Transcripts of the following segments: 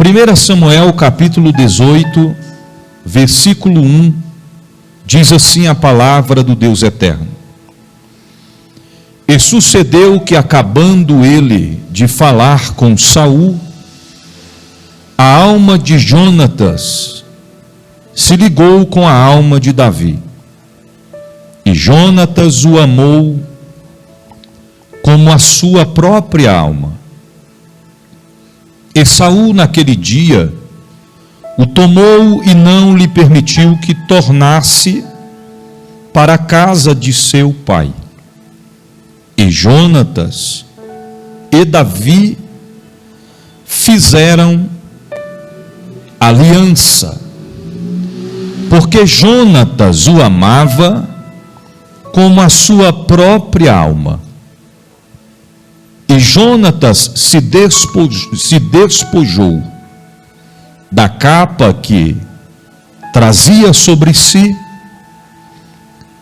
1 Samuel capítulo 18, versículo 1, diz assim a palavra do Deus eterno: E sucedeu que, acabando ele de falar com Saul, a alma de Jonatas se ligou com a alma de Davi, e Jonatas o amou como a sua própria alma. E Saul, naquele dia, o tomou e não lhe permitiu que tornasse para a casa de seu pai. E Jonatas e Davi fizeram aliança, porque Jonatas o amava como a sua própria alma. E Jonatas se despojou da capa que trazia sobre si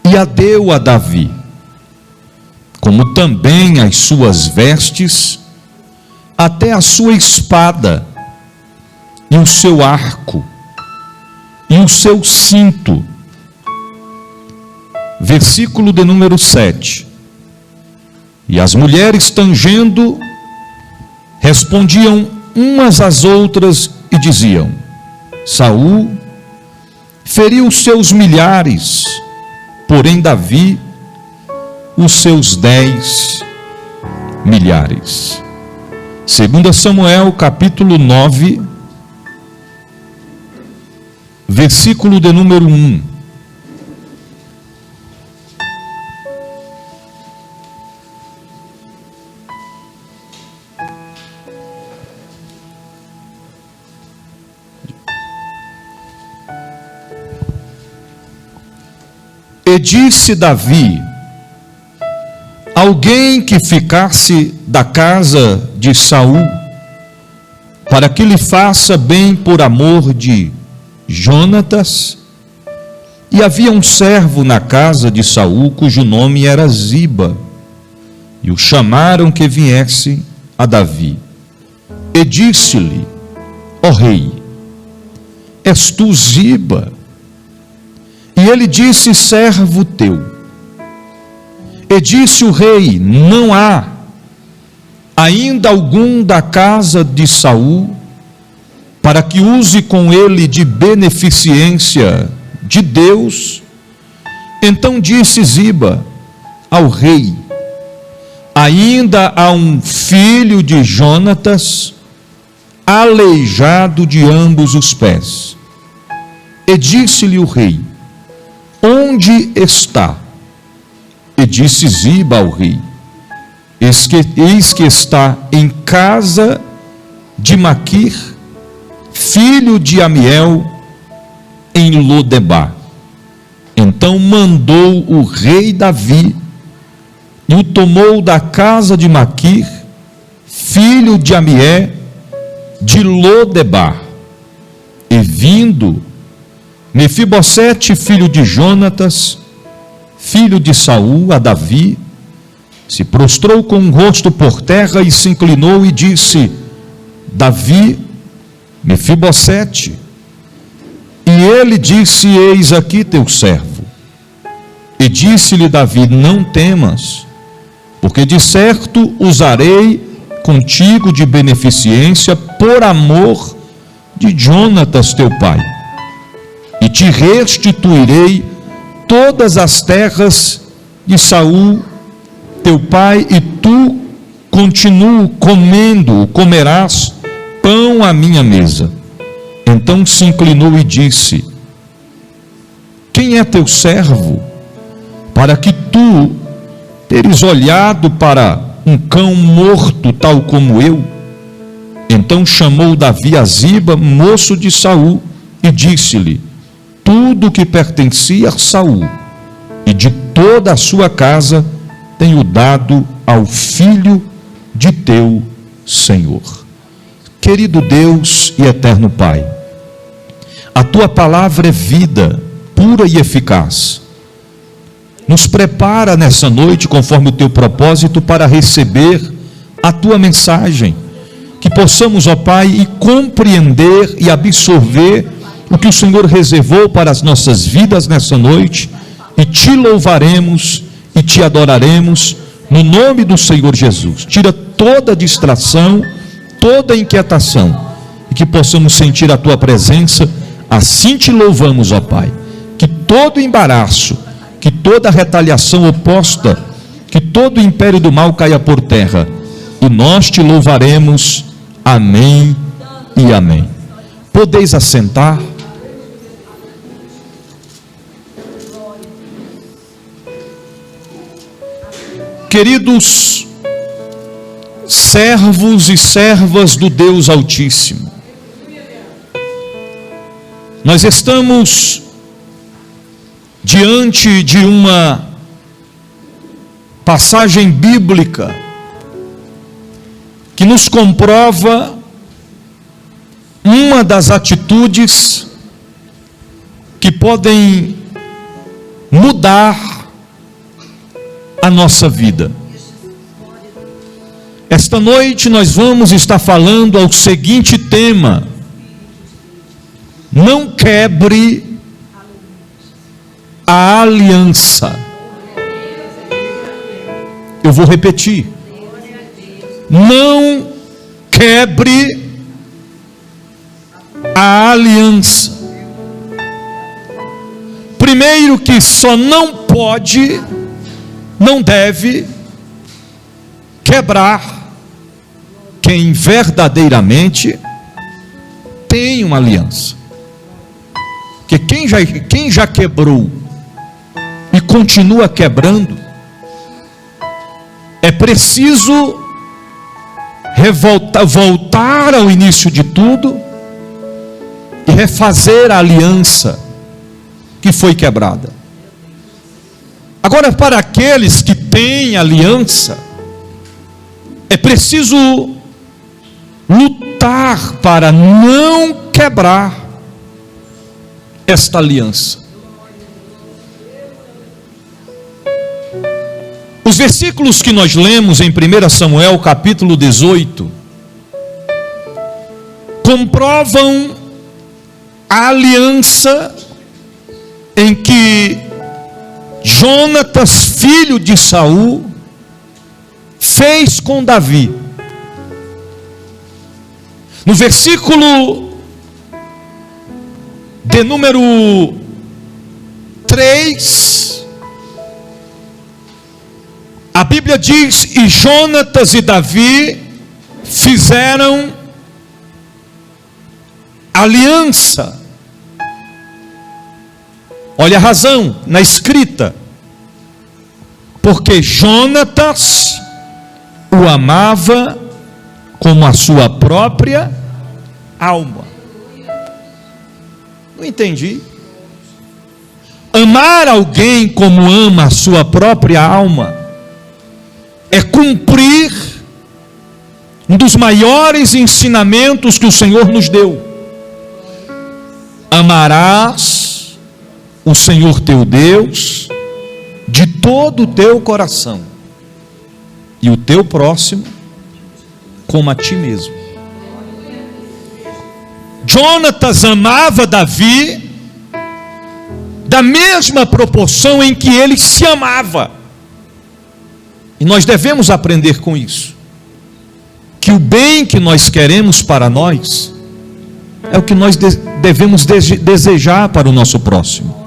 e a deu a Davi, como também as suas vestes, até a sua espada, e o seu arco, e o seu cinto. Versículo de número 7. E as mulheres, tangendo, respondiam umas às outras e diziam: Saul feriu os seus milhares, porém Davi os seus 10 milhares. 2 Samuel capítulo 9, versículo de número 1. E disse Davi: alguém que ficasse da casa de Saul, para que lhe faça bem por amor de Jonatas. E havia um servo na casa de Saul, cujo nome era Ziba, e o chamaram que viesse a Davi. E disse-lhe: ó rei, és tu Ziba? E ele disse: servo teu. E disse o rei: não há ainda algum da casa de Saul, para que use com ele de beneficência de Deus? Então disse Ziba ao rei: ainda há um filho de Jonatas, aleijado de ambos os pés. E disse-lhe o rei: onde está? E disse Ziba ao rei: eis que está em casa de Maquir, filho de Amiel, em Lodebar. Então mandou o rei Davi, e o tomou da casa de Maquir, filho de Amiel, de Lodebar. E vindo Mefibosete, filho de Jonatas, filho de Saul, a Davi, se prostrou com o rosto por terra e se inclinou e disse: Davi, Mefibosete. E ele disse: eis aqui teu servo. E disse-lhe Davi: não temas, porque de certo usarei contigo de beneficência por amor de Jonatas teu pai, e te restituirei todas as terras de Saul teu pai, e tu comerás pão à minha mesa. Então se inclinou e disse: quem é teu servo, para que tu teres olhado para um cão morto tal como eu? Então chamou Davi a Ziba, moço de Saul, e disse-lhe: tudo que pertencia a Saul e de toda a sua casa tenho dado ao filho de teu Senhor. Querido Deus e eterno Pai, a tua palavra é vida pura e eficaz. Nos prepara nessa noite, conforme o teu propósito, para receber a tua mensagem, que possamos, ó Pai, compreender e absorver o que o Senhor reservou para as nossas vidas nessa noite, e te louvaremos e te adoraremos no nome do Senhor Jesus. Tira toda distração, toda inquietação, e que possamos sentir a tua presença. Assim te louvamos, ó Pai. Que todo embaraço, que toda retaliação oposta, que todo império do mal caia por terra, e nós te louvaremos. Amém e amém. Podeis assentar. Queridos servos e servas do Deus Altíssimo, nós estamos diante de uma passagem bíblica que nos comprova uma das atitudes que podem mudar a nossa vida. Esta noite nós vamos estar falando ao seguinte tema: não quebre a aliança. Eu vou repetir: não quebre a aliança. Primeiro, que só não pode, não deve quebrar quem verdadeiramente tem uma aliança. Porque quem já quebrou e continua quebrando, é preciso voltar ao início de tudo e refazer a aliança que foi quebrada. Agora, para aqueles que têm aliança, é preciso lutar para não quebrar esta aliança. Os versículos que nós lemos em 1 Samuel capítulo 18 comprovam a aliança em que Jonatas, filho de Saul, fez com Davi. No versículo de número 3, a Bíblia diz: e Jonatas e Davi fizeram aliança. Olha a razão na escrita: porque Jonatas o amava como a sua própria alma. Não entendi. Amar alguém como ama a sua própria alma é cumprir um dos maiores ensinamentos que o Senhor nos deu: amarás o Senhor teu Deus de todo o teu coração, e o teu próximo como a ti mesmo. Jonatas amava Davi da mesma proporção em que ele se amava. E nós devemos aprender com isso, que o bem que nós queremos para nós é o que nós devemos desejar para o nosso próximo.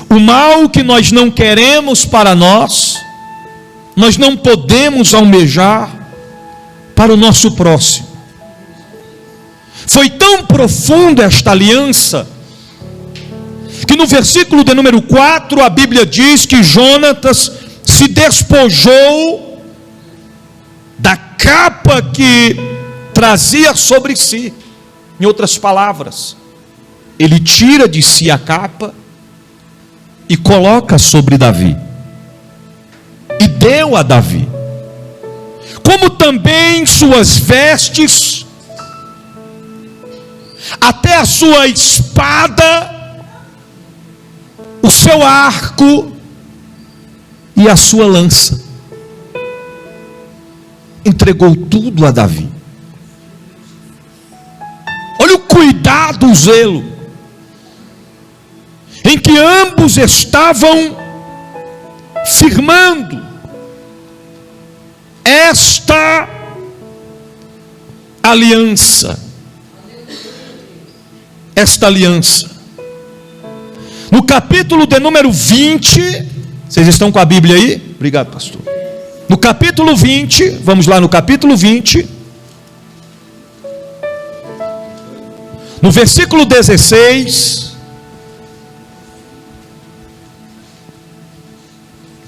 O mal que nós não queremos para nós não podemos almejar para o nosso próximo. Foi tão profunda esta aliança, que no versículo de número 4, a Bíblia diz que Jonatas se despojou da capa que trazia sobre si. Em outras palavras, ele tira de si a capa e coloca sobre Davi, e deu a Davi, como também suas vestes, até a sua espada, o seu arco e a sua lança. Entregou tudo a Davi. cuidado, zelo, em que ambos estavam firmando esta aliança. Esta aliança. No capítulo de número 20, vocês estão com a Bíblia aí? Obrigado, pastor. No capítulo 20, vamos lá no capítulo 20, no versículo 16,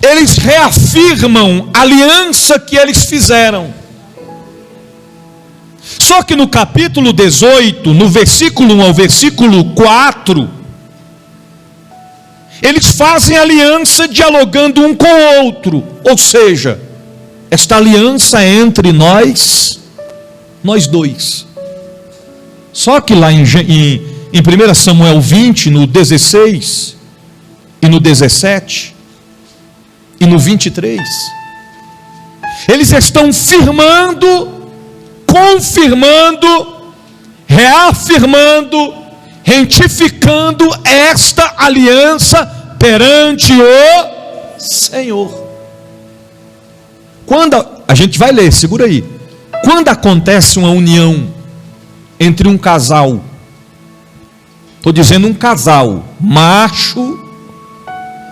eles reafirmam a aliança que eles fizeram. Só que no capítulo 18, no versículo 1 ao versículo 4, eles fazem aliança dialogando um com o outro. Ou seja, esta aliança é entre nós dois. Só que lá em 1 Samuel 20, no 16 e no 17 e no 23, eles estão firmando, confirmando, reafirmando, retificando esta aliança perante o Senhor. Quando a gente vai ler, segura aí. Quando acontece uma união entre um casal, estou dizendo um casal, macho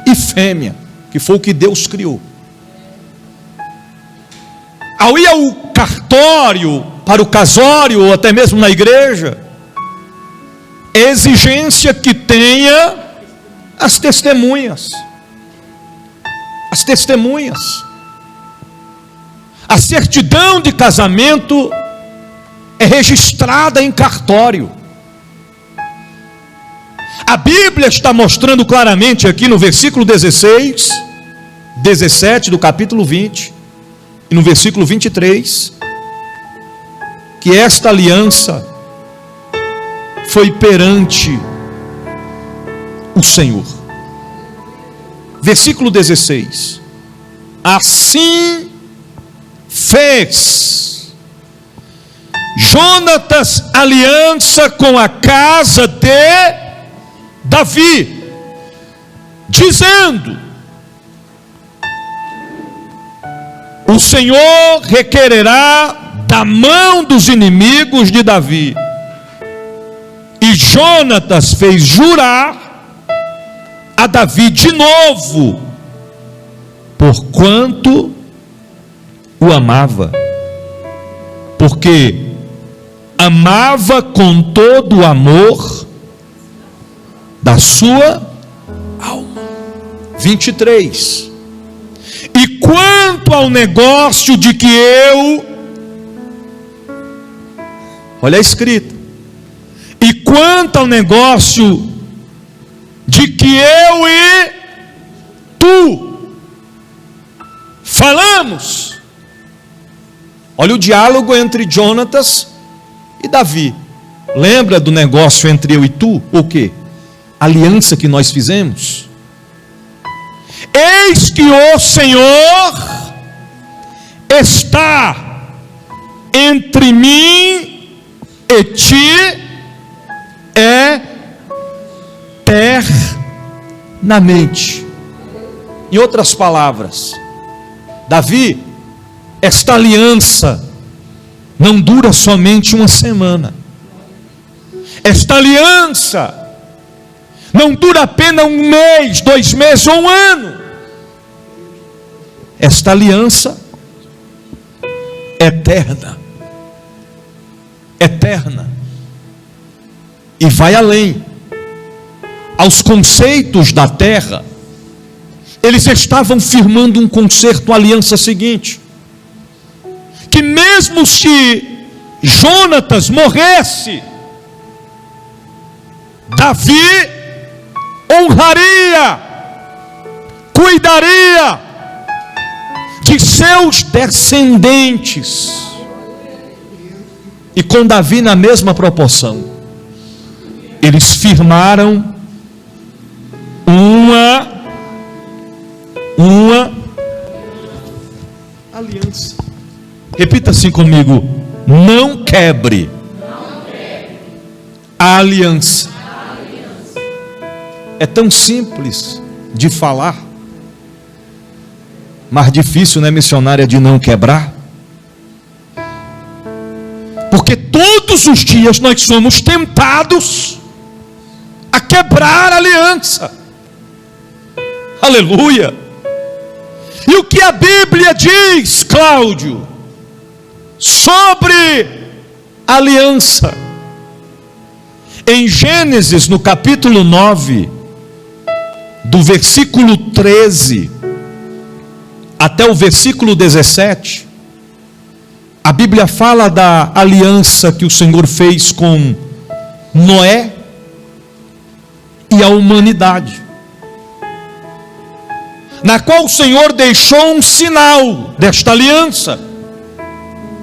e fêmea, que foi o que Deus criou. Ao ir ao cartório, para o casório, ou até mesmo na igreja, é exigência que tenha as testemunhas. As testemunhas. A certidão de casamento é registrada em cartório. A Bíblia está mostrando claramente aqui no versículo 16, 17 do capítulo 20, e no versículo 23, que esta aliança foi perante o Senhor. Versículo 16: assim fez Jonatas aliança com a casa de Davi, dizendo: o Senhor requererá da mão dos inimigos de Davi. E Jonatas fez jurar a Davi de novo, porquanto o amava, porque amava com todo o amor da sua alma. 23. E quanto ao negócio de que olha a escrita, e quanto ao negócio de que eu e tu falamos, olha o diálogo entre Jonatas e Davi. Lembra do negócio entre eu e tu? O quê? Aliança que nós fizemos. Eis que o Senhor está entre mim e ti eternamente. Em outras palavras, Davi, esta aliança não dura somente uma semana. Esta aliança não dura apenas um mês, 2 meses ou um ano. Esta aliança eterna, eterna, e vai além. Aos conceitos da terra, eles estavam firmando um concerto, uma aliança seguinte, que mesmo se Jonatas morresse, Davi honraria, cuidaria de seus descendentes, e com Davi na mesma proporção. Eles firmaram uma aliança. Repita assim comigo: não quebre A aliança. É tão simples de falar, mas difícil, né, missionária, de não quebrar. Porque todos os dias nós somos tentados a quebrar a aliança. Aleluia! E o que a Bíblia diz, Cláudio, sobre a aliança? Em Gênesis, no capítulo 9, do versículo 13 até o versículo 17, a Bíblia fala da aliança que o Senhor fez com Noé e a humanidade, na qual o Senhor deixou um sinal desta aliança.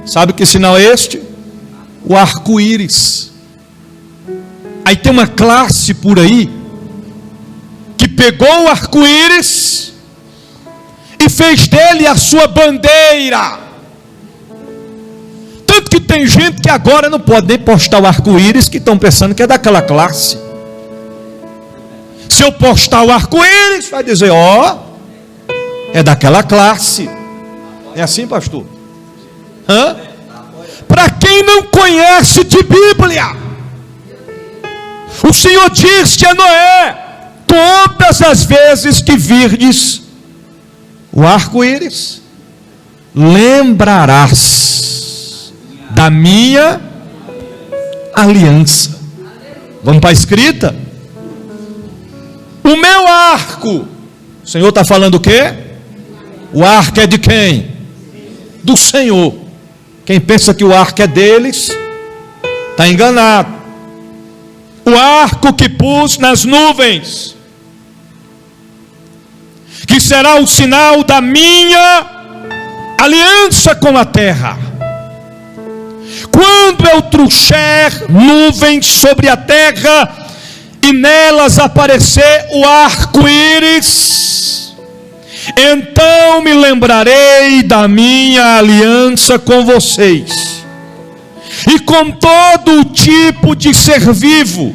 Sabe que sinal é este? O arco-íris. Aí tem uma classe por aí que pegou o arco-íris e fez dele a sua bandeira. Tanto que tem gente que agora não pode nem postar o arco-íris, que estão pensando que é daquela classe. Se eu postar o arco-íris, vai dizer, ó, é daquela classe. É assim, pastor? Para quem não conhece de Bíblia, o Senhor disse a Noé: todas as vezes que virdes o arco-íris, lembrarás da minha aliança. Vamos para a escrita? O meu arco. O Senhor está falando o quê? O arco é de quem? Do Senhor. Quem pensa que o arco é deles, está enganado. O arco que pus nas nuvens, que será o sinal da minha aliança com a terra. Quando eu trouxer nuvens sobre a terra, e nelas aparecer o arco-íris, então me lembrarei da minha aliança com vocês, e com todo o tipo de ser vivo.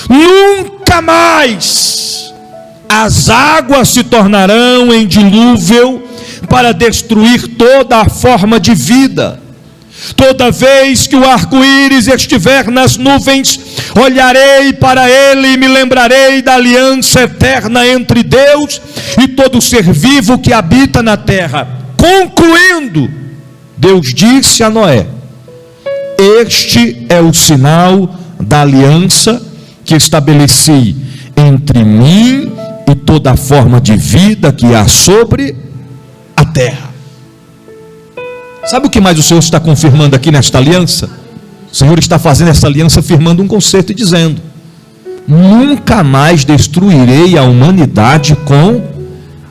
Nunca mais as águas se tornarão em dilúvio para destruir toda a forma de vida. Toda vez que o arco-íris estiver nas nuvens, olharei para ele e me lembrarei da aliança eterna entre Deus e todo ser vivo que habita na terra. Concluindo, Deus disse a Noé: este é o sinal da aliança que estabeleci entre mim e toda a forma de vida que há sobre a terra. Sabe o que mais o Senhor está confirmando aqui nesta aliança? O Senhor está fazendo essa aliança firmando um conceito e dizendo: nunca mais destruirei a humanidade com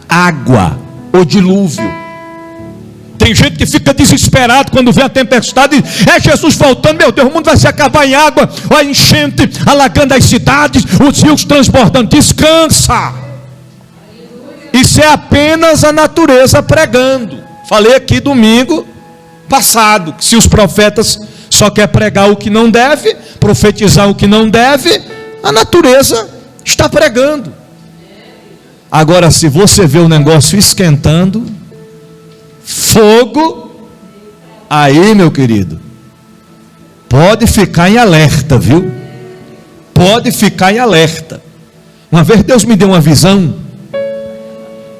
água ou dilúvio. Tem gente que fica desesperado quando vê a tempestade. É Jesus voltando, meu Deus, o mundo vai se acabar em água, a enchente alagando as cidades, os rios transbordando. Descansa. Isso é apenas a natureza pregando. Falei aqui domingo passado que se os profetas só quer pregar o que não deve, profetizar o que não deve, a natureza está pregando. Agora, se você vê o negócio esquentando, fogo, aí, meu querido, pode ficar em alerta, viu? Pode ficar em alerta. Uma vez Deus me deu uma visão.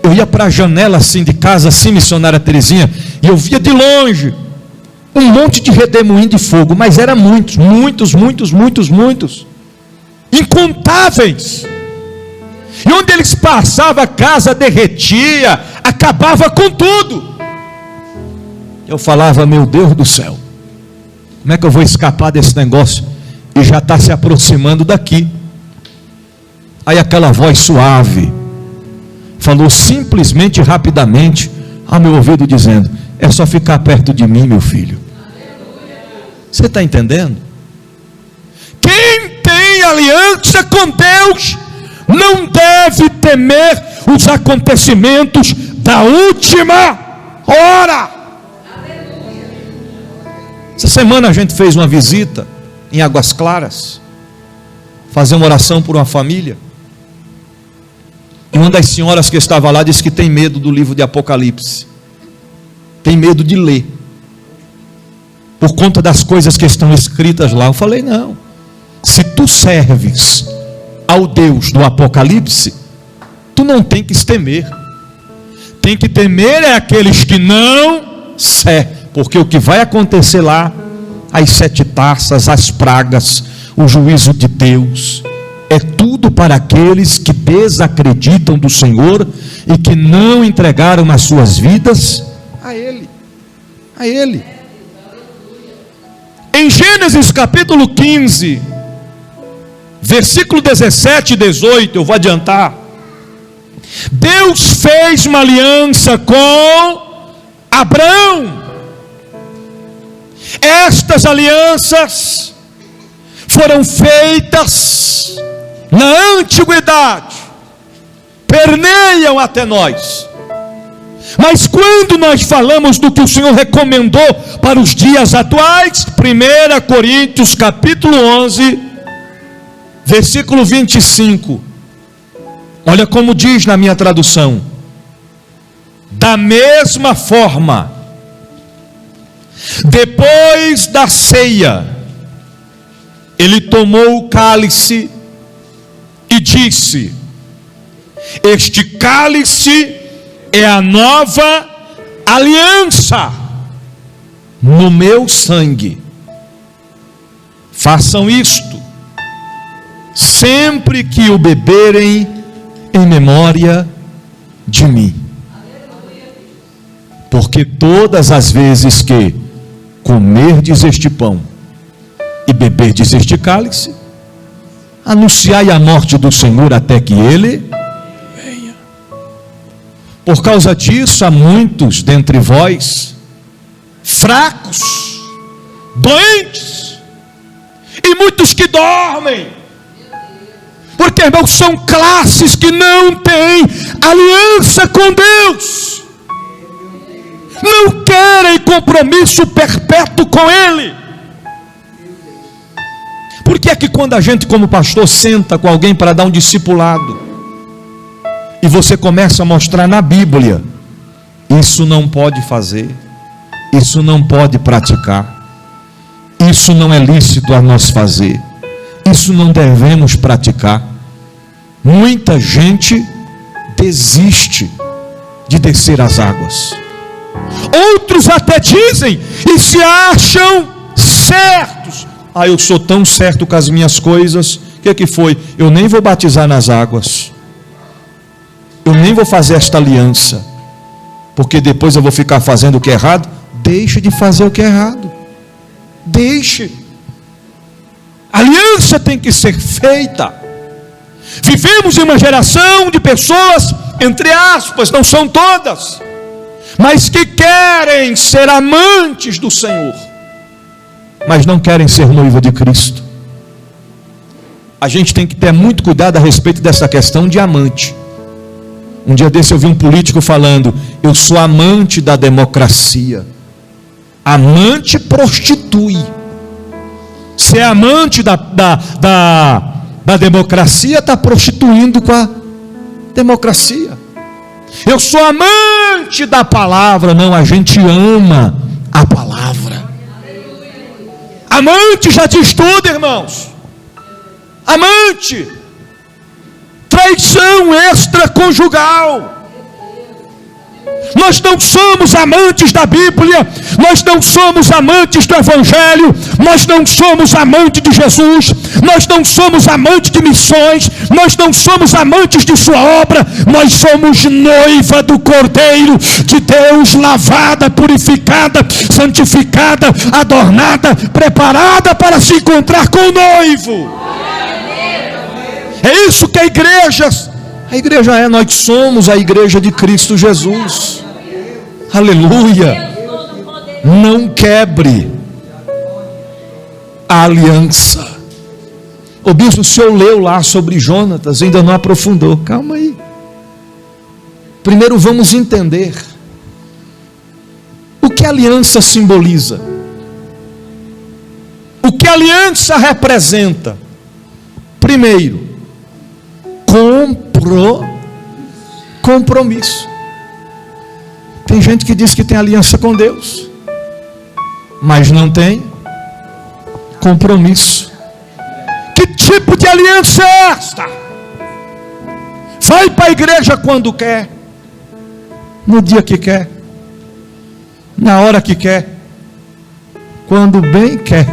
Eu ia para a janela assim de casa, assim, missionária Terezinha, e eu via de longe um monte de redemoinho de fogo, mas era muitos, incontáveis. E onde eles passavam, a casa derretia, acabava com tudo. Eu falava: meu Deus do céu, como é que eu vou escapar desse negócio? E já está se aproximando daqui. Aí aquela voz suave falou simplesmente, rapidamente, ao meu ouvido, dizendo: é só ficar perto de mim, meu filho. Você está entendendo? Quem tem aliança com Deus não deve temer os acontecimentos da última hora. Essa semana a gente fez uma visita em Águas Claras, fazer uma oração por uma família. E uma das senhoras que estava lá disse que tem medo do livro de Apocalipse, tem medo de ler, por conta das coisas que estão escritas lá. Eu falei: não, se tu serves ao Deus do Apocalipse, tu não tem que temer. Tem que temer é aqueles que não servem, porque o que vai acontecer lá, as 7 taças, as pragas, o juízo de Deus, é tudo para aqueles que desacreditam do Senhor e que não entregaram as suas vidas a Ele. A Ele. Em Gênesis capítulo 15, versículo 17 e 18, eu vou adiantar. Deus fez uma aliança com Abrão. Estas alianças foram feitas na antiguidade, permeiam até nós. Mas quando nós falamos do que o Senhor recomendou para os dias atuais, 1 Coríntios capítulo 11, versículo 25, olha como diz na minha tradução: da mesma forma, depois da ceia, ele tomou o cálice e disse: este cálice é a nova aliança no meu sangue. Façam isto sempre que o beberem em memória de mim. Porque todas as vezes que comerdes este pão e beberdes este cálice, anunciai a morte do Senhor até que Ele venha. Por causa disso, há muitos dentre vós fracos, doentes, e muitos que dormem. Porque, irmãos, são classes que não têm aliança com Deus, não querem compromisso perpétuo com Ele. Por que é que quando a gente como pastor senta com alguém para dar um discipulado, e você começa a mostrar na Bíblia, isso não pode fazer, isso não pode praticar, isso não é lícito a nós fazer, isso não devemos praticar, muita gente desiste de descer as águas. Outros até dizem e se acham certos. Ah, eu sou tão certo com as minhas coisas. O que foi? Eu nem vou batizar nas águas, eu nem vou fazer esta aliança, porque depois eu vou ficar fazendo o que é errado. Deixe de fazer o que é errado, deixe. A aliança tem que ser feita. Vivemos em uma geração de pessoas, entre aspas, não são todas, mas que querem ser amantes do Senhor, mas não querem ser noiva de Cristo. A gente tem que ter muito cuidado a respeito dessa questão de amante. Um dia desse eu vi um político falando: eu sou amante da democracia. Amante prostitui. Se é amante da democracia, está prostituindo com a democracia. Eu sou amante da palavra. Não, a gente ama a palavra. Amante já diz tudo, irmãos. Amante, traição extraconjugal. Nós não somos amantes da Bíblia, nós não somos amantes do Evangelho, nós não somos amantes de Jesus, nós não somos amantes de missões, nós não somos amantes de sua obra, nós somos noiva do Cordeiro de Deus, lavada, purificada, santificada, adornada, preparada para se encontrar com o noivo. É isso que a igreja é. Nós somos a igreja de Cristo Jesus. Aleluia. Não quebre a aliança. O bispo, o senhor leu lá sobre Jonatas, ainda não aprofundou. Calma aí. Primeiro vamos entender o que a aliança simboliza. O que a aliança representa? Primeiro, compromisso. Tem gente que diz que tem aliança com Deus, mas não tem compromisso. Que tipo de aliança é esta? Vai para a igreja quando quer, no dia que quer, na hora que quer, quando bem quer,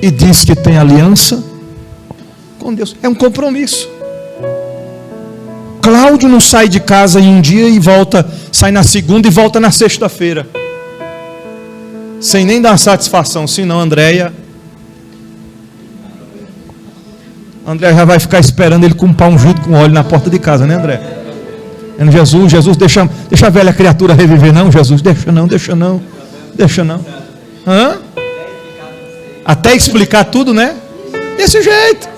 e diz que tem aliança com Deus. É um compromisso. Cláudio não sai de casa em um dia e volta, sai na segunda e volta na sexta-feira, sem nem dar satisfação. Senão Andréia já vai ficar esperando ele com um pão junto com óleo na porta de casa, né, André? Jesus, deixa a velha criatura reviver. Não, Jesus, deixa não. Hã? Até explicar tudo, né? Desse jeito.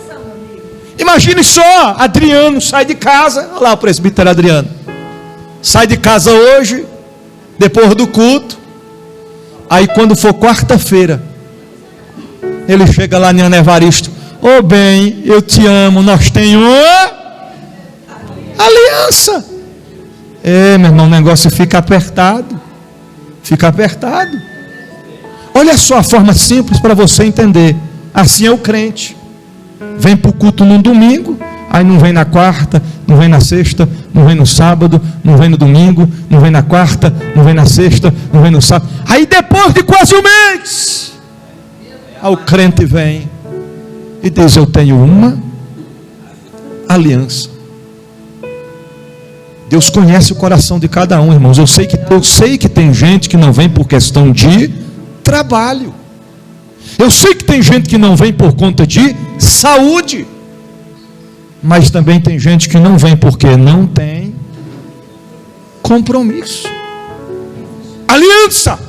Imagine só, Adriano sai de casa, olha lá o presbítero Adriano, sai de casa hoje, depois do culto, aí quando for quarta-feira, ele chega lá em Ana Evaristo: ô bem, eu te amo, nós temos aliança. Meu irmão, o negócio fica apertado. Olha só a forma simples para você entender. Assim é o crente. Vem para o culto no domingo, aí não vem na quarta, não vem na sexta, não vem no sábado, não vem no domingo, não vem na quarta, não vem na sexta, não vem no sábado. Aí depois de quase um mês, aí o crente vem e diz: eu tenho uma aliança. Deus conhece o coração de cada um, irmãos. Eu sei que tem gente que não vem por questão de trabalho. Eu sei que tem gente que não vem por conta de saúde. Mas também tem gente que não vem porque não tem compromisso. Aliança.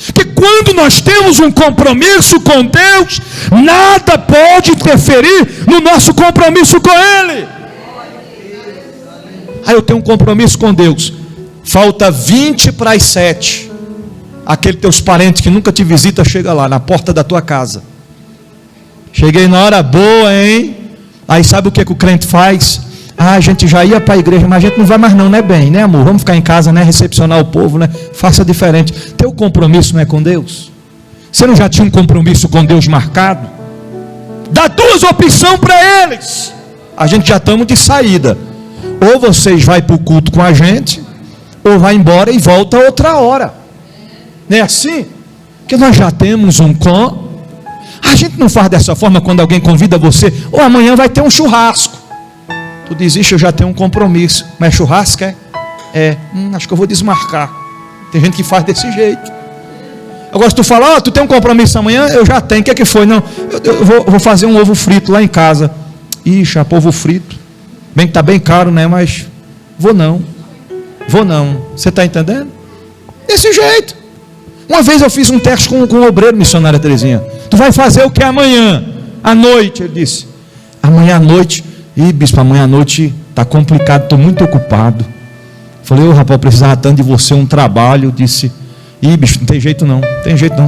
Porque quando nós temos um compromisso com Deus, nada pode interferir no nosso compromisso com Ele. Aí eu tenho um compromisso com Deus. Falta 20 para as 7. Aquele teus parentes que nunca te visita chega lá na porta da tua casa. Cheguei na hora boa, hein? Aí sabe o que o crente faz? A gente já ia para a igreja, mas a gente não vai mais não, né, bem, né, amor? Vamos ficar em casa, né, recepcionar o povo, né? Faça diferente. Teu compromisso não é com Deus? Você não já tinha um compromisso com Deus marcado? Dá duas opções para eles. A gente já estamos de saída. Ou vocês vão para o culto com a gente, ou vai embora e volta outra hora. Não é assim? Porque nós já temos um A gente não faz dessa forma quando alguém convida você: ou amanhã vai ter um churrasco. Tu diz: ixi, eu já tenho um compromisso. Mas churrasco acho que eu vou desmarcar. Tem gente que faz desse jeito. Agora se tu falar: tu tem um compromisso amanhã? Eu já tenho. O que é que foi? Não, eu vou fazer um ovo frito lá em casa. Ixi, ovo frito. Bem que está bem caro, né? Mas vou não. Você está entendendo? Desse jeito. Uma vez eu fiz um teste com um obreiro, missionária Terezinha. Tu vai fazer o que amanhã? À noite, ele disse. Amanhã à noite? Ih, bispo, amanhã à noite está complicado, estou muito ocupado. Falei: rapaz, eu precisava tanto de você, um trabalho. Disse: ih, bicho, não tem jeito não,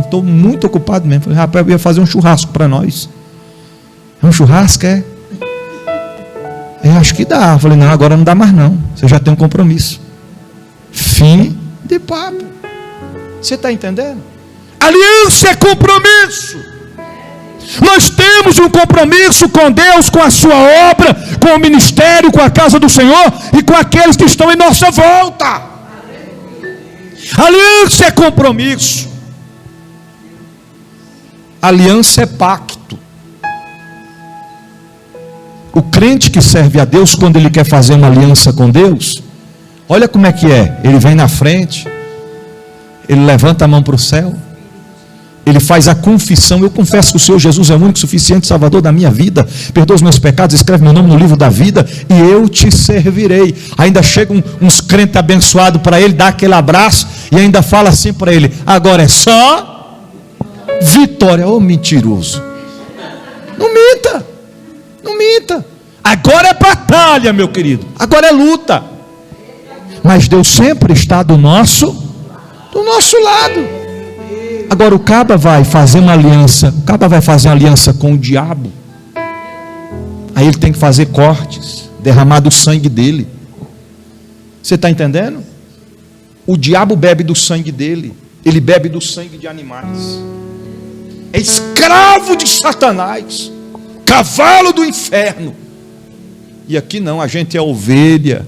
estou muito ocupado mesmo. Falei: rapaz, eu ia fazer um churrasco para nós. Um churrasco, acho que dá. Falei: não, agora não dá mais não, você já tem um compromisso. Fim de papo. Você está entendendo? Aliança é compromisso. Nós temos um compromisso com Deus, com a sua obra, com o ministério, com a casa do Senhor e com aqueles que estão em nossa volta. Aliança é compromisso. Aliança é pacto. O crente que serve a Deus, quando ele quer fazer uma aliança com Deus, olha como é que é. Ele vem na frente, ele levanta a mão para o céu, ele faz a confissão: eu confesso que o Senhor Jesus é o único suficiente Salvador da minha vida, perdoa os meus pecados, escreve meu nome no livro da vida e eu te servirei. Ainda chegam uns crentes abençoados para ele, dá aquele abraço e ainda fala assim para ele: agora é só vitória. Ô mentiroso, não minta, agora é batalha, meu querido, agora é luta. Mas Deus sempre está do nosso lado. Agora o caba vai fazer uma aliança, com o diabo. Aí ele tem que fazer cortes, derramar do sangue dele. Você está entendendo? O diabo bebe do sangue dele, ele bebe do sangue de animais. É escravo de Satanás, cavalo do inferno. E aqui não, a gente é ovelha.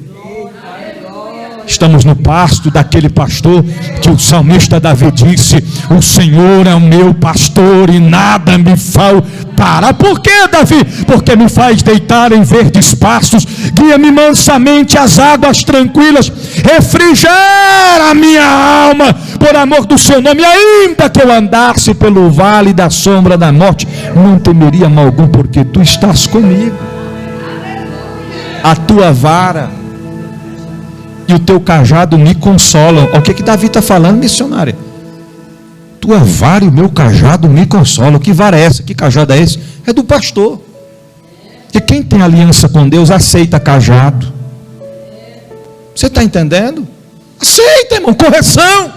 Estamos no pasto daquele pastor que o salmista Davi disse: o Senhor é o meu pastor e nada me faltará. Por quê, Davi? Porque me faz deitar em verdes pastos, guia-me mansamente às águas tranquilas, refrigera a minha alma por amor do seu nome. Ainda que eu andasse pelo vale da sombra da morte, não temeria mal algum, porque tu estás comigo. A tua vara e o teu cajado me consolam. O que Davi está falando, missionária? Tua vara e o meu cajado me consolam. Que vara é essa? Que cajado é esse? É do pastor. Porque quem tem aliança com Deus aceita cajado. Você está entendendo? Aceita, irmão. Correção,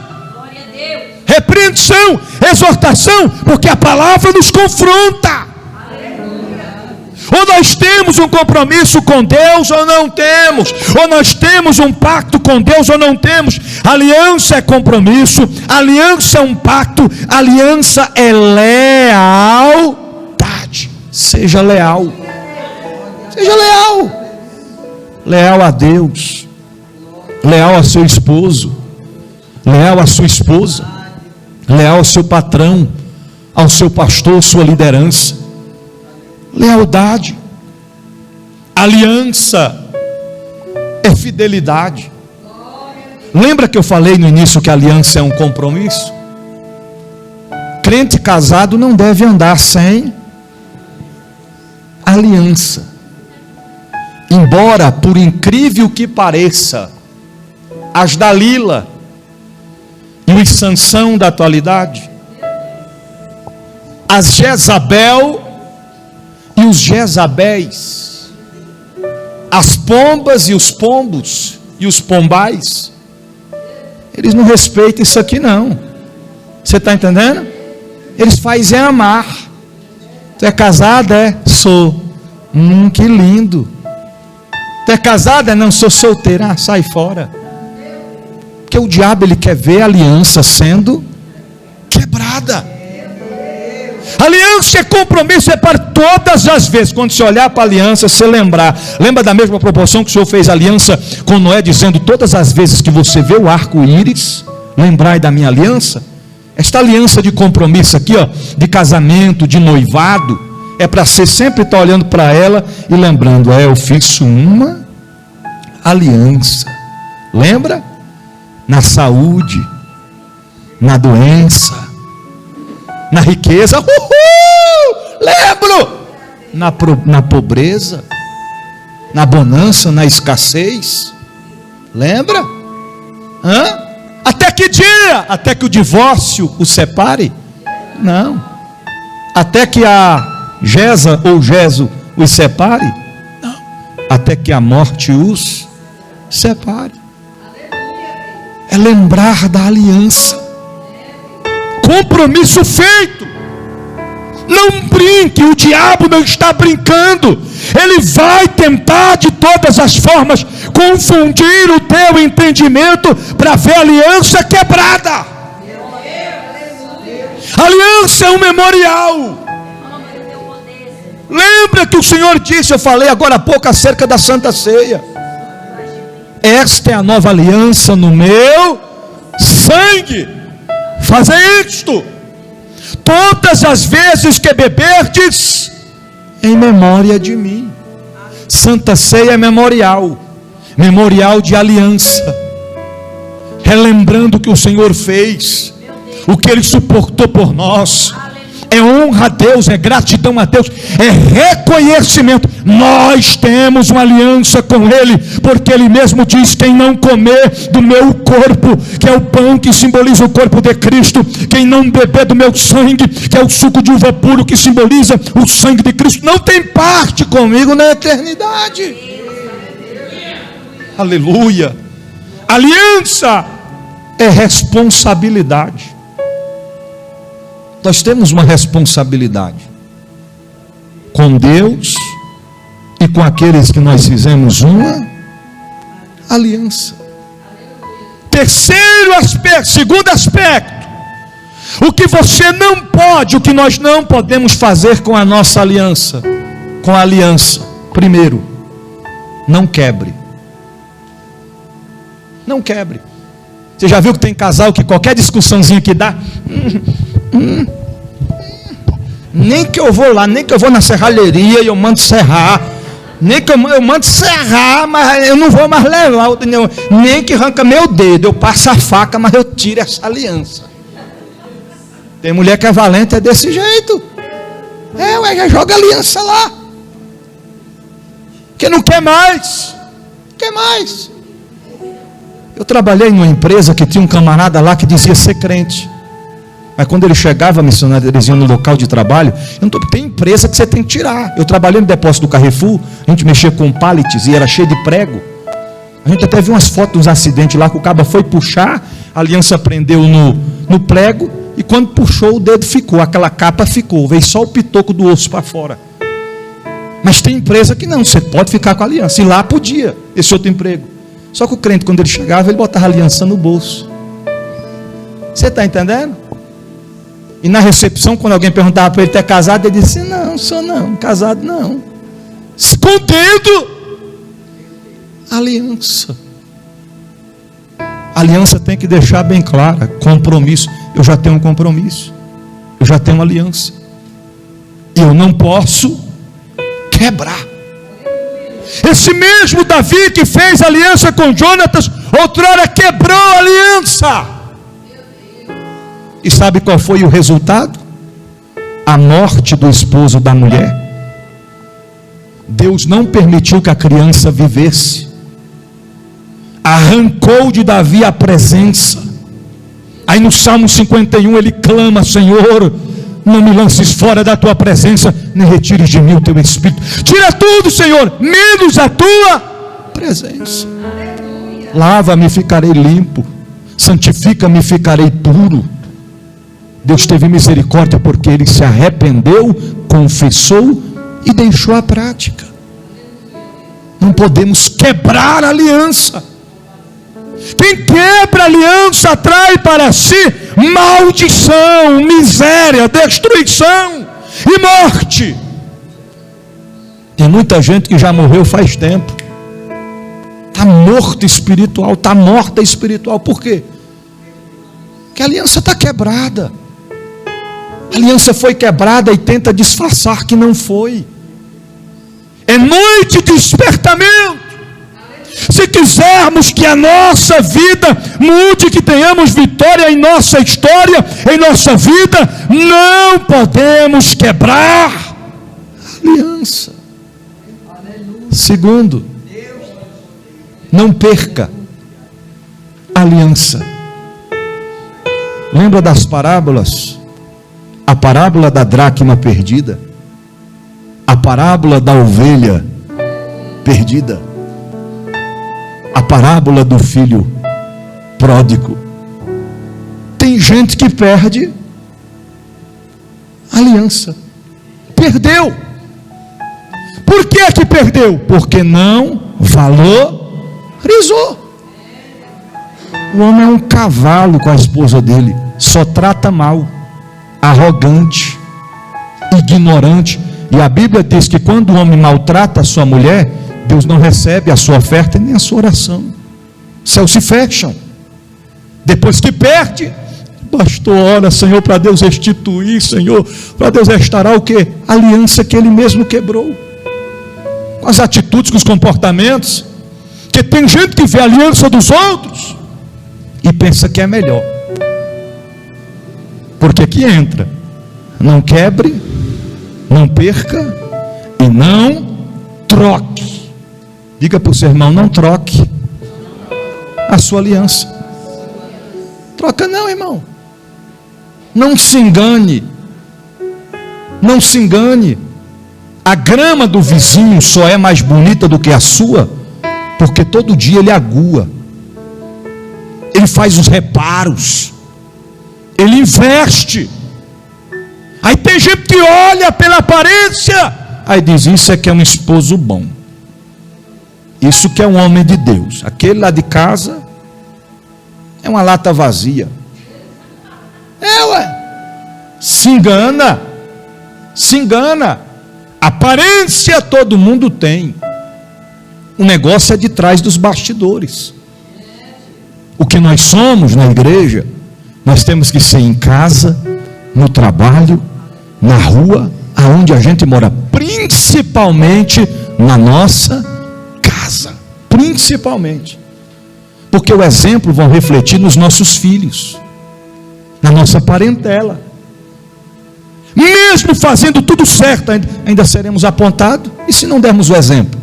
repreensão, exortação, porque a palavra nos confronta. Ou nós temos um compromisso com Deus ou não temos. Ou nós temos um pacto com Deus ou não temos. Aliança é compromisso, aliança é um pacto, aliança é lealdade. Seja leal. Seja leal. Leal a Deus. Leal a seu esposo. Leal a sua esposa. Leal ao seu patrão, ao seu pastor, sua liderança. Lealdade, aliança é fidelidade. Lembra que eu falei no início que a aliança é um compromisso? Crente casado não deve andar sem aliança. Embora, por incrível que pareça, as Dalila e os Sansão da atualidade, as Jezabel e os Jezabéis, as pombas e os pombos e os pombais, eles não respeitam isso aqui não. Você está entendendo? Eles fazem amar. Tu é casada? É? Sou. Que lindo. Tu é casada? Não, sou solteira. Ah, sai fora. Porque o diabo, ele quer ver a aliança sendo quebrada. Aliança é compromisso, é para todas as vezes. Quando você olhar para a aliança, você lembrar. Lembra da mesma proporção que o Senhor fez aliança com Noé, dizendo: todas as vezes que você vê o arco-íris, lembrai da minha aliança. Esta aliança de compromisso aqui, ó, de casamento, de noivado, é para você sempre estar olhando para ela e lembrando: eu fiz uma aliança. Lembra? Na saúde, na doença, na riqueza, lembro, na pobreza, na bonança, na escassez, lembra? Até que dia? Até que o divórcio os separe? Não. Até que a Gesa ou Geso os separe? Não. Até que a morte os separe. É lembrar da aliança. Compromisso feito. Não brinque, o diabo não está brincando. Ele vai tentar de todas as formas confundir o teu entendimento para ver a aliança quebrada. Aliança é um memorial. Lembra que o Senhor disse, eu falei agora há pouco acerca da Santa Ceia: esta é a nova aliança no meu sangue. Fazei isto todas as vezes que beberdes, em memória de mim. Santa Ceia é memorial, memorial de aliança, relembrando o que o Senhor fez, o que Ele suportou por nós. É honra a Deus, é gratidão a Deus, é reconhecimento. Nós temos uma aliança com Ele, porque Ele mesmo diz: quem não comer do meu corpo, que é o pão que simboliza o corpo de Cristo, quem não beber do meu sangue, que é o suco de uva puro que simboliza o sangue de Cristo, não tem parte comigo na eternidade. Aleluia. Aliança é responsabilidade. Nós temos uma responsabilidade com Deus e com aqueles que nós fizemos uma aliança. Terceiro aspecto, segundo aspecto, o que você não pode, o que nós não podemos fazer com a nossa aliança. Com a aliança, primeiro, não quebre. Não quebre. Você já viu que tem casal que qualquer discussãozinha que dá, nem que eu vou lá, nem que eu vou na serralheria e eu mando serrar, nem que eu mando serrar, mas eu não vou mais levar, nem que arranca meu dedo, eu passo a faca, mas eu tiro essa aliança. Tem mulher que é valente, é desse jeito. Já joga aliança lá, que não quer mais. Quer mais. Eu trabalhei numa empresa que tinha um camarada lá que dizia ser crente, mas quando ele chegava, missionário, eles iam no local de trabalho. Tem empresa que você tem que tirar. Eu trabalhei no depósito do Carrefour, a gente mexia com pallets e era cheio de prego. A gente até viu umas fotos dos acidentes lá, que o cabo foi puxar, a aliança prendeu no prego, e quando puxou o dedo ficou, aquela capa ficou, veio só o pitoco do osso para fora. Mas tem empresa que não, você pode ficar com a aliança, e lá podia, esse outro emprego. Só que o crente, quando ele chegava, ele botava a aliança no bolso. Você está entendendo? E na recepção, quando alguém perguntava para ele ter casado, ele disse: não, sou não, casado não. Escondendo aliança. Aliança tem que deixar bem clara. Compromisso. Eu já tenho um compromisso. Eu já tenho uma aliança. E eu não posso quebrar. Esse mesmo Davi que fez aliança com Jonatas, outrora quebrou a aliança. E sabe qual foi o resultado? A morte do esposo da mulher. Deus não permitiu que a criança vivesse. Arrancou de Davi a presença. Aí no Salmo 51 ele clama: Senhor, não me lances fora da tua presença, nem retires de mim o teu espírito. Tira tudo, Senhor, menos a tua presença. Lava-me, ficarei limpo. Santifica-me, ficarei puro. Deus teve misericórdia porque ele se arrependeu, confessou e deixou a prática. Não podemos quebrar a aliança. Quem quebra a aliança atrai para si maldição, miséria, destruição e morte. Tem muita gente que já morreu faz tempo. Está morto espiritual, está morta espiritual. Por quê? Porque a aliança está quebrada. A aliança foi quebrada e tenta disfarçar que não foi. É noite de despertamento. Se quisermos que a nossa vida mude, que tenhamos vitória em nossa história, em nossa vida, não podemos quebrar a aliança. Segundo, não perca a aliança. Lembra das parábolas? A parábola da dracma perdida, a parábola da ovelha perdida, a parábola do filho pródigo. Tem gente que perde a aliança. Perdeu. Por que que perdeu? Porque não valorizou. O homem é um cavalo com a esposa dele, só trata mal, arrogante, ignorante. E a Bíblia diz que quando o homem maltrata a sua mulher, Deus não recebe a sua oferta nem a sua oração. Céus se fecham. Depois que perde, pastor, ora, Senhor, para Deus restituir, Senhor, para Deus restaurar o quê? A aliança que Ele mesmo quebrou. Com as atitudes, com os comportamentos. Porque tem gente que vê a aliança dos outros e pensa que é melhor. Porque aqui entra: não quebre, não perca e não troque. Diga para o seu irmão: não troque a sua aliança. Troca não, irmão. Não se engane. Não se engane. A grama do vizinho só é mais bonita do que a sua, porque todo dia ele agua, ele faz os reparos, ele investe. Aí tem gente que olha pela aparência, aí diz, isso é que é um esposo bom, isso que é um homem de Deus. Aquele lá de casa é uma lata vazia. Se engana. Aparência todo mundo tem. O negócio é de trás dos bastidores. O que nós somos na igreja, nós temos que ser em casa, no trabalho, na rua, aonde a gente mora, principalmente na nossa casa. Principalmente. Porque o exemplo vai refletir nos nossos filhos, na nossa parentela. Mesmo fazendo tudo certo, ainda seremos apontados. E se não dermos o exemplo?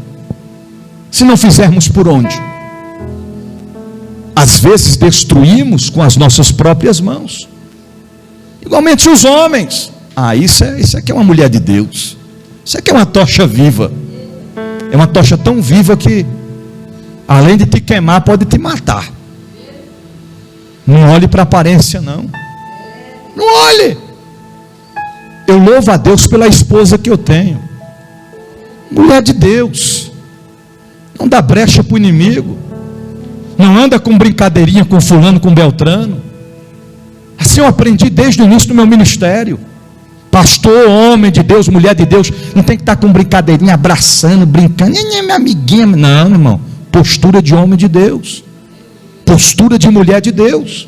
Se não fizermos por onde? Às vezes destruímos com as nossas próprias mãos. Igualmente os homens. Isso aqui é uma mulher de Deus. Isso aqui é uma tocha viva. É uma tocha tão viva que, além de te queimar, pode te matar. Não olhe para a aparência, não. Não olhe. Eu louvo a Deus pela esposa que eu tenho. Mulher de Deus. Não dá brecha para o inimigo. Não anda com brincadeirinha com fulano, com beltrano. Assim eu aprendi desde o início do meu ministério. Pastor, homem de Deus, mulher de Deus, não tem que estar com brincadeirinha, abraçando, brincando. Minha amiguinha. Não, irmão. Postura de homem de Deus. Postura de mulher de Deus.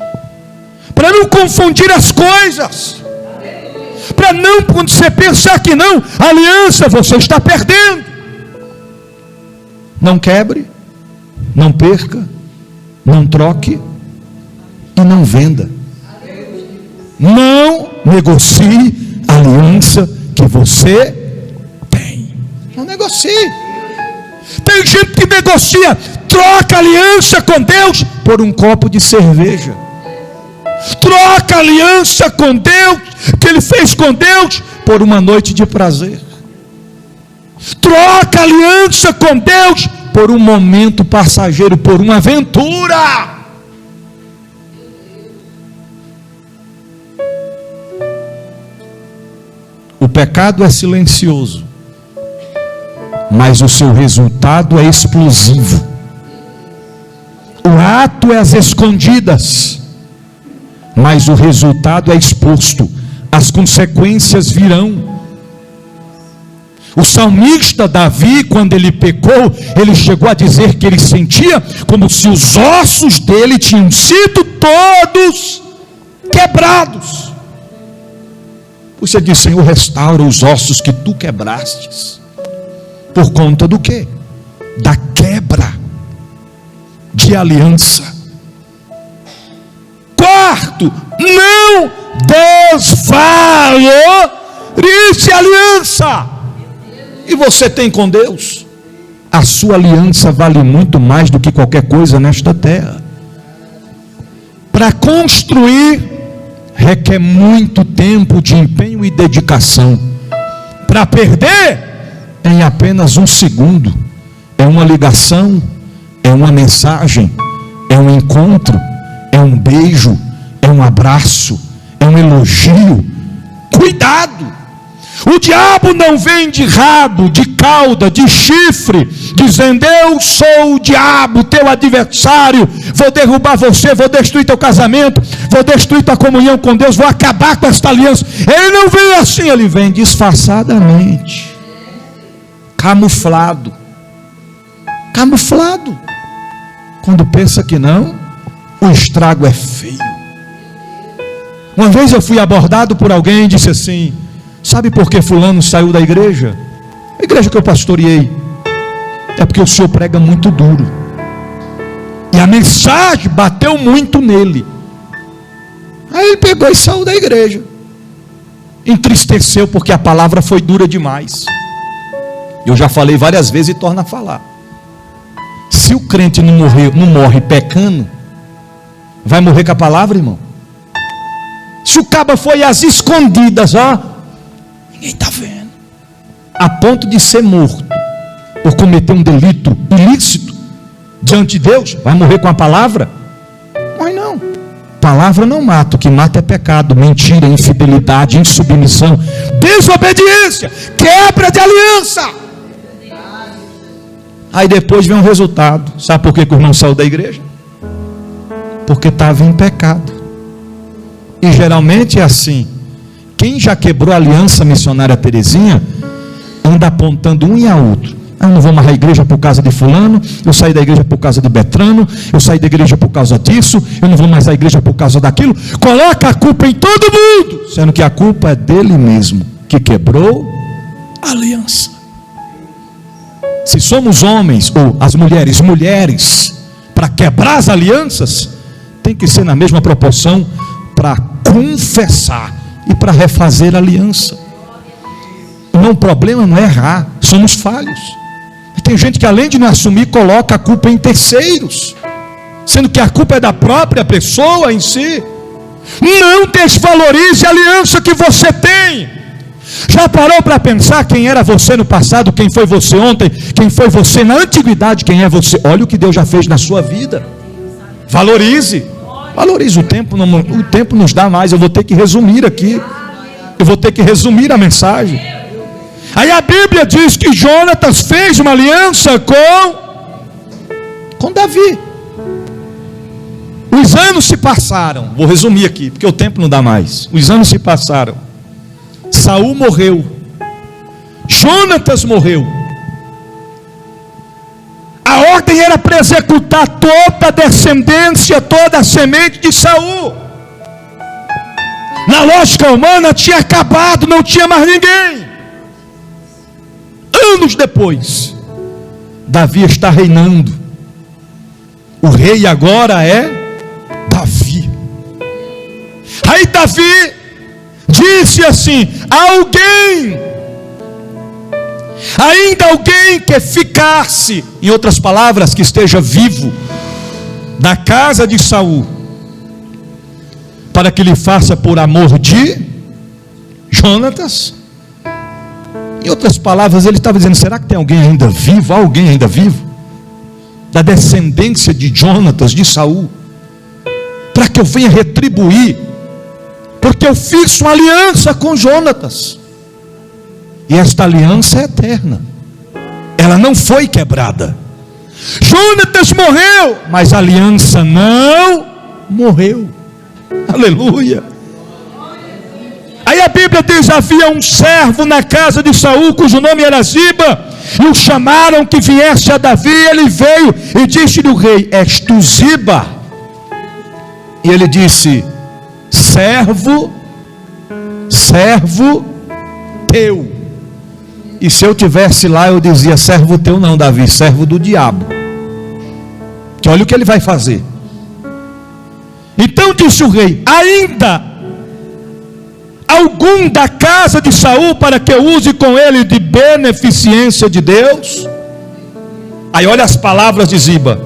Para não confundir as coisas. Para não, quando você pensar que não, aliança você está perdendo. Não quebre, não perca, não troque e não venda. Não negocie a aliança que você tem. Não negocie. Tem gente que negocia, troca aliança com Deus por um copo de cerveja. Troca aliança com Deus, que ele fez com Deus, por uma noite de prazer. Troca aliança com Deus por um momento passageiro, por uma aventura. O pecado é silencioso, mas o seu resultado é explosivo. O ato é às escondidas, mas o resultado é exposto. As consequências virão. O salmista Davi, quando ele pecou, ele chegou a dizer que ele sentia como se os ossos dele tinham sido todos quebrados. Você diz, Senhor, restaura os ossos que tu quebrastes. Por conta do quê? Da quebra de aliança. Quarto, não desvalorize a aliança. E você tem com Deus? A sua aliança vale muito mais do que qualquer coisa nesta terra. Para construir, requer muito tempo de empenho e dedicação. Para perder, em apenas um segundo. É uma ligação, é uma mensagem, é um encontro, é um beijo, é um abraço, é um elogio. Cuidado! O diabo não vem de rabo, de cauda, de chifre, dizendo, eu sou o diabo, teu adversário, vou derrubar você, vou destruir teu casamento, vou destruir tua comunhão com Deus, vou acabar com esta aliança. Ele não vem assim, ele vem disfarçadamente, camuflado. Quando pensa que não, o estrago é feio. Uma vez eu fui abordado por alguém e disse assim, sabe por que fulano saiu da igreja? A igreja que eu pastoreei. É porque o senhor prega muito duro. E a mensagem bateu muito nele. Aí ele pegou e saiu da igreja. Entristeceu porque a palavra foi dura demais. Eu já falei várias vezes e torno a falar. Se o crente não morre pecando, vai morrer com a palavra, irmão? Se o caba foi às escondidas, ninguém está vendo, a ponto de ser morto por cometer um delito ilícito diante de Deus, vai morrer com a palavra? Morre não. palavra não mata, o que mata é pecado, mentira, infidelidade, insubmissão, desobediência, quebra de aliança. Aí depois vem um resultado. Sabe por que o irmão saiu da igreja? Porque estava em pecado. E geralmente é assim. Quem já quebrou a aliança missionária Terezinha anda apontando um e a outro. Eu não vou mais à igreja por causa de fulano, eu saí da igreja por causa de Betrano, eu saí da igreja por causa disso, eu não vou mais à igreja por causa daquilo. Coloca a culpa em todo mundo, sendo que a culpa é dele mesmo, que quebrou a aliança. Se somos homens, ou as mulheres, para quebrar as alianças, tem que ser na mesma proporção para confessar e para refazer a aliança. O problema não é errar, somos falhos. Tem gente que, além de não assumir, coloca a culpa em terceiros, sendo que a culpa é da própria pessoa em si. Não desvalorize a aliança que você tem. Já parou para pensar quem era você no passado, quem foi você ontem, quem foi você na antiguidade, quem é você? Olha o que Deus já fez na sua vida. Valorize o tempo. O tempo nos dá mais. Eu vou ter que resumir aqui. Eu vou ter que resumir a mensagem. Aí a Bíblia diz que Jonatas fez uma aliança com Davi. Os anos se passaram. Vou resumir aqui, porque o tempo não dá mais. Os anos se passaram. Saul morreu. Jonatas morreu. A ordem era para executar toda a descendência, toda a semente de Saul. Na lógica humana tinha acabado, não tinha mais ninguém. Anos depois, Davi está reinando. O rei agora é Davi. Aí Davi disse assim: ainda alguém que ficasse, em outras palavras, que esteja vivo, da casa de Saul, para que lhe faça por amor de Jonatas. Em outras palavras, ele estava dizendo: será que tem alguém ainda vivo? Alguém ainda vivo? Da descendência de Jonatas, de Saul, para que eu venha retribuir, porque eu fiz uma aliança com Jonatas, e esta aliança é eterna, ela não foi quebrada. Jonatas morreu, mas a aliança não morreu. Aleluia. Aí a Bíblia diz: havia um servo na casa de Saul, cujo nome era Ziba, e o chamaram que viesse a Davi. Ele veio e disse-lhe o rei: és tu Ziba? E ele disse: servo teu. E se eu tivesse lá, eu dizia: servo teu não, Davi, servo do diabo. Que olha o que ele vai fazer. Então disse o rei: ainda algum da casa de Saul, para que eu use com ele de beneficência de Deus? Aí olha as palavras de Ziba.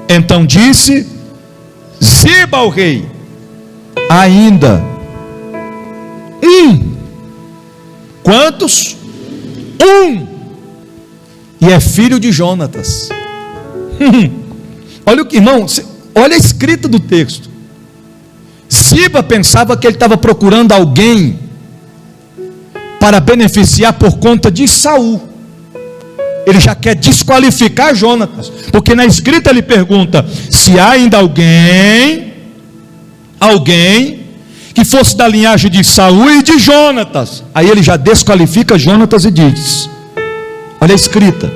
Então disse Ziba ao rei: ainda quantos? E é filho de Jonatas. Olha o que, irmão, olha a escrita do texto. Ziba pensava que ele estava procurando alguém para beneficiar por conta de Saul. Ele já quer desqualificar Jonatas, porque na escrita ele pergunta se há ainda alguém que fosse da linhagem de Saul e de Jonatas. Aí ele já desqualifica Jonatas e diz: olha a escrita: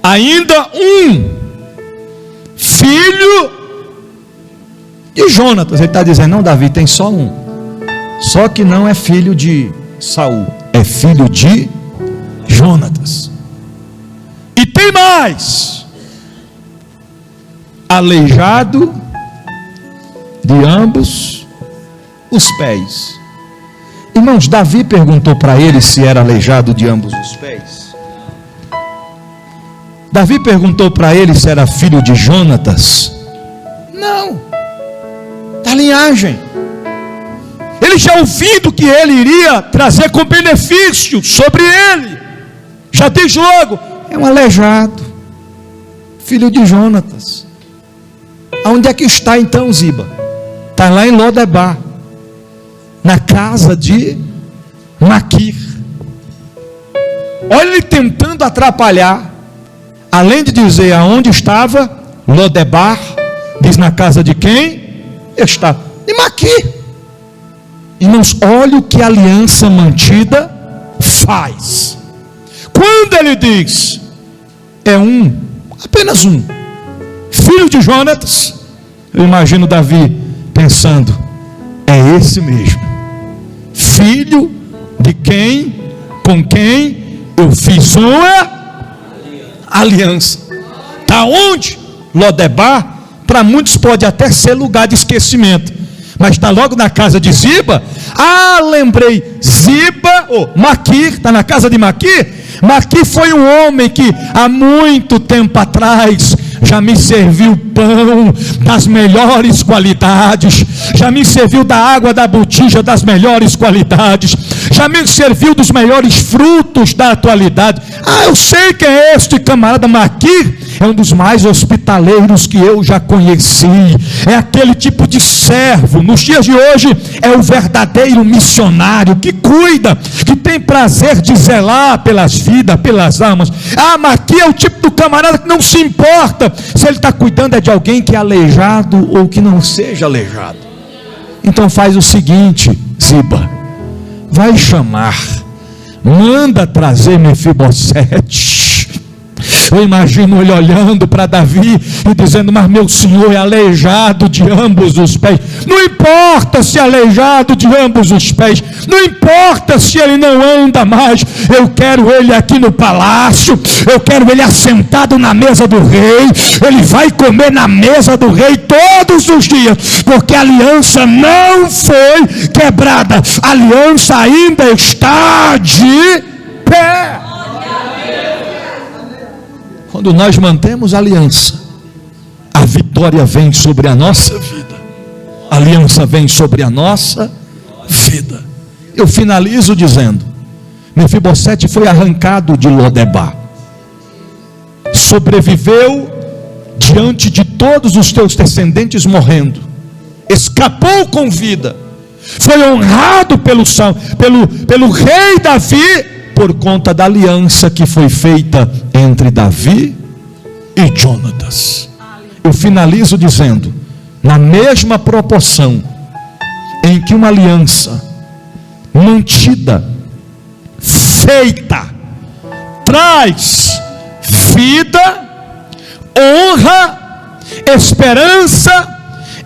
ainda um filho de Jonatas. Ele está dizendo: não, Davi, tem só um, só que não é filho de Saul, é filho de Jonatas. E tem mais: aleijado de ambos os pés. Irmãos, Davi perguntou para ele se era aleijado de ambos os pés. Davi perguntou para ele se era filho de Jonatas. Não, da linhagem. Ele já ouvindo que ele iria trazer com benefício sobre ele, já diz logo: é um aleijado, filho de Jonatas. Aonde é que está então Ziba? Está lá em Lodebar, na casa de Maquir. Olha ele tentando atrapalhar. Além de dizer aonde estava, Lodebar, diz na casa de quem? Está de Maquir. Irmãos, olha o que a aliança mantida faz. Quando ele diz, é apenas um, filho de Jonatas, eu imagino Davi pensando, é esse mesmo, filho de quem, com quem eu fiz uma aliança. Está onde? Lodebar, para muitos pode até ser lugar de esquecimento, mas está logo na casa de Ziba. Lembrei, Ziba, Maquir, está na casa de Maquir. Maquir foi um homem que há muito tempo atrás já me serviu pão das melhores qualidades, já me serviu da água da botija das melhores qualidades, já me serviu dos melhores frutos da atualidade. Eu sei que é este camarada. Maquir é um dos mais hospitaleiros que eu já conheci, é aquele tipo de servo, nos dias de hoje é o verdadeiro missionário, que cuida, que tem prazer de zelar pelas vidas, pelas almas. Maquir é o tipo do camarada que não se importa se ele está cuidando de alguém que é aleijado ou que não seja aleijado. Então faz o seguinte, Ziba, vai chamar, manda trazer Mefibosete. Eu imagino ele olhando para Davi e dizendo, mas meu senhor é aleijado de ambos os pés. Não importa se é aleijado de ambos os pés, não importa se ele não anda mais, eu quero ele aqui no palácio, eu quero ele assentado na mesa do rei, ele vai comer na mesa do rei todos os dias, porque a aliança não foi quebrada, a aliança ainda está de pé. Quando nós mantemos a aliança, a vitória vem sobre a nossa vida, a aliança vem sobre a nossa vida. Eu finalizo dizendo, Mefibosete foi arrancado de Lodebar, sobreviveu diante de todos os teus descendentes escapou com vida, foi honrado pelo rei Davi, por conta da aliança que foi feita entre Davi e Jonatas. Eu finalizo dizendo, na mesma proporção em que uma aliança mantida, feita, traz vida, honra, esperança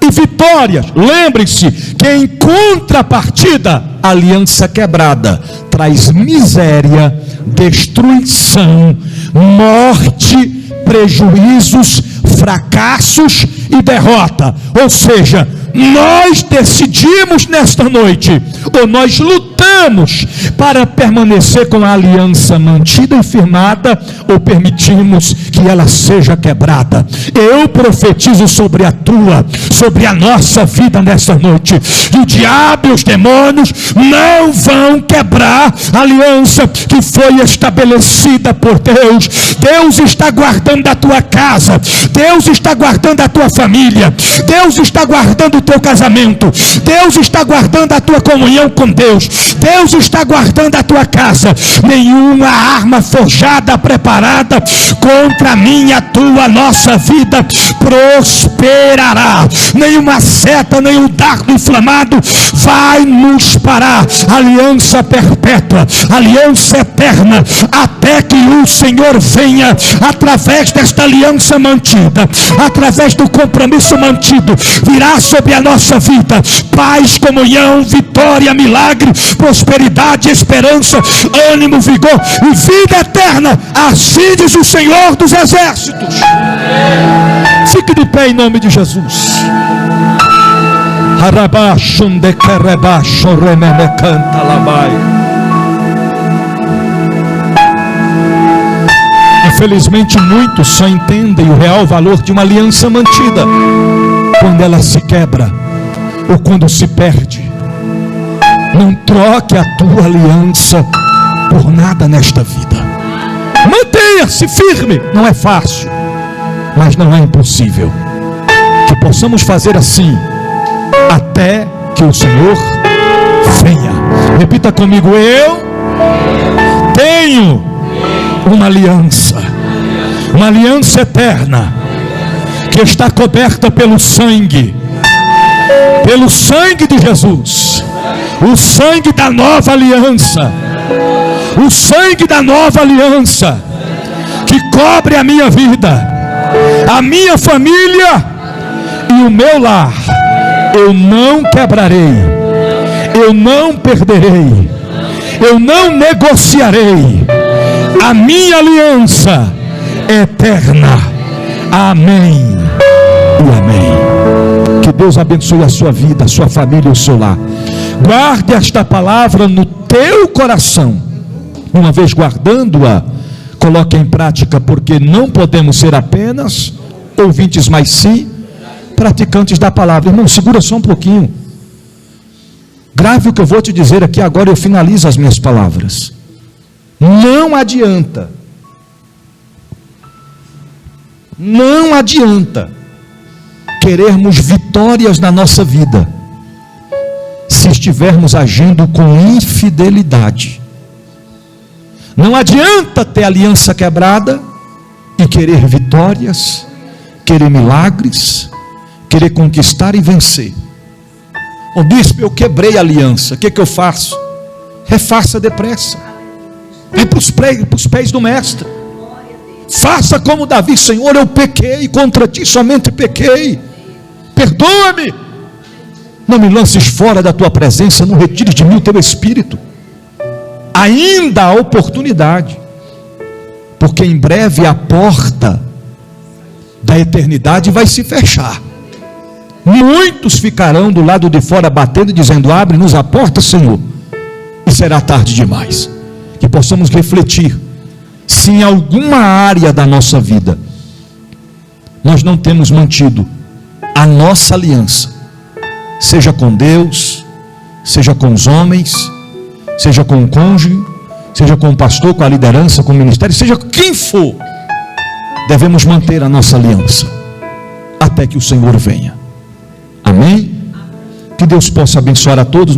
e vitória. Lembre-se que em contrapartida, a aliança quebrada traz miséria, destruição, morte, prejuízos, fracassos e derrota. Ou seja, nós decidimos nesta noite, ou nós lutamos para permanecer com a aliança mantida e firmada, ou permitimos que ela seja quebrada. Eu profetizo sobre a nossa vida nesta noite, que o diabo e os demônios não vão quebrar a aliança que foi estabelecida por Deus. Deus está guardando a tua casa, Deus está guardando a tua família, Deus está guardando o teu casamento, Deus está guardando a tua comunhão com Deus, Deus está guardando a tua casa. Nenhuma arma forjada, preparada contra a minha, tua, nossa vida prosperará. Nenhuma seta, nenhum dardo inflamado vai nos parar. Aliança perpétua, aliança eterna, até que o Senhor venha. Através desta aliança mantida, através do compromisso mantido, virá sobre a nossa vida paz, comunhão, vitória, milagre, prosperidade, esperança, ânimo, vigor e vida eterna. Assim diz o Senhor dos Exércitos. Fique de pé em nome de Jesus. Infelizmente muitos só entendem o real valor de uma aliança mantida quando ela se quebra ou quando se perde. Não troque a tua aliança por nada nesta vida. Mantenha-se firme. Não é fácil, mas não é impossível. Que possamos fazer assim até que o Senhor venha. Repita comigo: eu tenho uma aliança eterna, que está coberta pelo sangue de Jesus, o sangue da nova aliança, o sangue da nova aliança, que cobre a minha vida, a minha família e o meu lar. Eu não quebrarei, eu não perderei, eu não negociarei. A minha aliança é eterna. Amém e amém. Que Deus abençoe a sua vida, a sua família e o seu lar. Guarde esta palavra no teu coração. Uma vez guardando-a, coloque em prática, porque não podemos ser apenas ouvintes, mas sim praticantes da palavra. Irmão, segura só um pouquinho. Grave o que eu vou te dizer aqui agora, eu finalizo as minhas palavras. Não adianta querermos vitórias na nossa vida se estivermos agindo com infidelidade. Não adianta ter aliança quebrada e querer vitórias, querer milagres, querer conquistar e vencer. O bispo, eu quebrei a aliança, o que eu faço? Refaça depressa. Vem para os pés do mestre. Faça como Davi: Senhor, eu pequei, contra ti somente pequei, perdoa-me, não me lances fora da tua presença, não retires de mim o teu espírito. Ainda há oportunidade, porque em breve a porta da eternidade vai se fechar. Muitos ficarão do lado de fora batendo e dizendo: abre-nos a porta, Senhor. E será tarde demais. Que possamos refletir se em alguma área da nossa vida nós não temos mantido a nossa aliança, seja com Deus, seja com os homens, seja com o cônjuge, seja com o pastor, com a liderança, com o ministério, seja quem for. Devemos manter a nossa aliança até que o Senhor venha. Amém? Que Deus possa abençoar a todos.